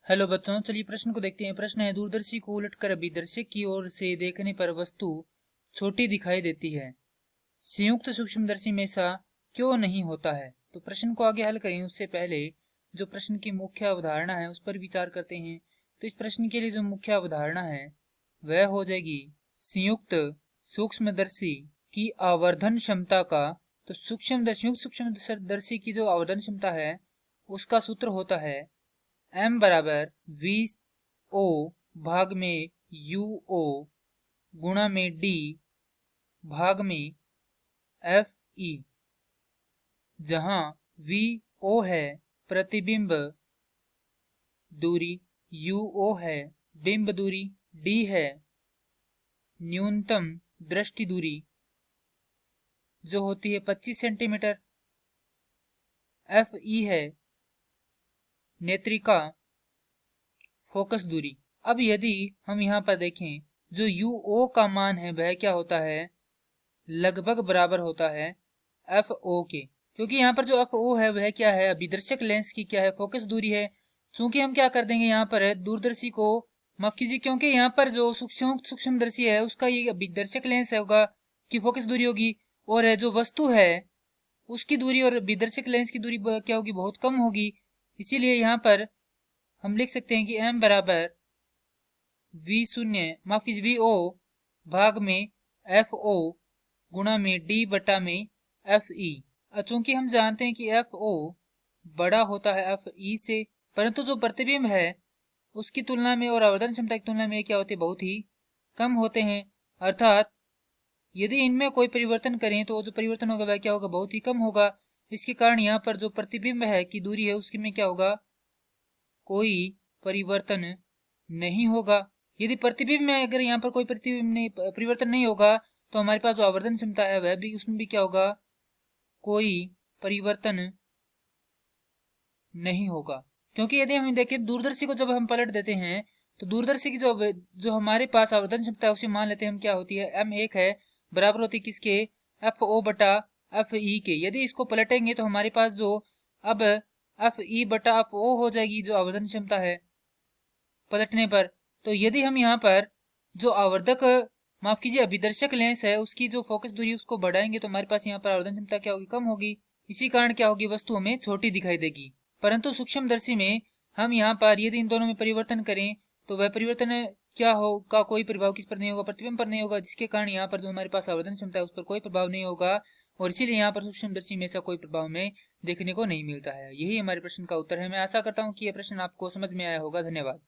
Hello बच्चों, चलिए प्रश्न को देखते हैं। प्रश्न है, दूरदर्शी को उलटकर अभिदर्शक की ओर से देखने पर वस्तु छोटी दिखाई देती है, संयुक्त सूक्ष्मदर्शी में ऐसा क्यों नहीं होता है। तो प्रश्न को आगे हल करें उससे पहले जो प्रश्न की मुख्य अवधारणा है उस पर विचार करते हैं। तो इस प्रश्न के लिए जो मुख्य अवधारणा है वह हो जाएगी संयुक्त सूक्ष्मदर्शी की आवर्धन क्षमता का। तो सूक्ष्मदर्शी की जो आवर्धन क्षमता है उसका सूत्र होता है m बराबर वी ओ भाग में यू ओ गुणा में डी भाग में एफ ई, जहां वी ओ है प्रतिबिंब दूरी, यू ओ है बिंब दूरी, डी है न्यूनतम दृष्टि दूरी जो होती है 25 सेंटीमीटर, एफ ई है नेत्रिका फोकस दूरी। अब यदि हम यहाँ पर देखें जो यू ओ का मान है वह क्या होता है, लगभग बराबर होता है एफ ओ के, क्योंकि यहाँ पर जो एफ ओ है वह क्या है, अभिदर्शक लेंस की क्या है, फोकस दूरी है। क्योंकि हम क्या कर देंगे यहाँ पर दूरदर्शी को, माफ कीजिए, क्योंकि यहाँ पर जो सूक्ष्मदर्शी है उसका ये अभिदर्शक लेंस होगा की फोकस दूरी होगी, और जो वस्तु है उसकी दूरी और अभिदर्शक लेंस की दूरी क्या होगी, बहुत कम होगी। इसीलिए यहाँ पर हम लिख सकते हैं कि m बराबर वी शून्य माफ कीजिए वी ओ भाग में एफ ओ गुणा में डी बटा में एफ ई। चूंकि हम जानते हैं कि एफ ओ बड़ा होता है एफ ई से, परंतु जो प्रतिबिंब है उसकी तुलना में और आवर्धन क्षमता की तुलना में क्या होते हैं, बहुत ही कम होते हैं। अर्थात यदि इनमें कोई परिवर्तन करें तो जो परिवर्तन होगा वह क्या होगा, बहुत ही कम होगा। इसके कारण यहाँ पर जो प्रतिबिंब है की दूरी है उसकी में क्या होगा, कोई परिवर्तन नहीं होगा। यदि प्रतिबिंब में अगर यहाँ पर कोई परिवर्तन नहीं होगा तो हमारे पास जो आवर्धन क्षमता है वह भी, उसमें भी क्या होगा, कोई परिवर्तन नहीं होगा। क्योंकि यदि हम देखें दूरदर्शी को जब हम पलट देते हैं तो दूरदर्शी की जो हमारे पास आवर्धन क्षमता है उसे मान लेते हैं हम, क्या होती है, m1 है बराबर होती है किसके, एफ ओ बटा एफ ई के। यदि इसको पलटेंगे तो हमारे पास जो अब एफ ई बटा एफ ओ हो जाएगी जो आवर्धन क्षमता है पलटने पर। तो यदि हम यहाँ पर जो आवर्धक माफ कीजिए अभिदर्शक लेंस है उसकी जो फोकस दूरी उसको बढ़ाएंगे तो हमारे पास यहाँ पर आवर्धन क्षमता क्या होगी, कम होगी। इसी कारण क्या होगी, वस्तु हमें छोटी दिखाई देगी। परंतु सूक्ष्मदर्शी में हम यहाँ पर यदि इन दोनों में परिवर्तन करें तो वह परिवर्तन क्या होगा, कोई प्रभाव किस पर नहीं होगा, प्रतिबिंब पर नहीं होगा, जिसके कारण यहाँ पर जो हमारे पास आवर्धन क्षमता है उस पर कोई प्रभाव नहीं होगा, और इसीलिए यहाँ पर सूक्ष्मदर्शी में ऐसा कोई प्रभाव हमें देखने को नहीं मिलता है। यही हमारे प्रश्न का उत्तर है। मैं आशा करता हूँ कि यह प्रश्न आपको समझ में आया होगा। धन्यवाद।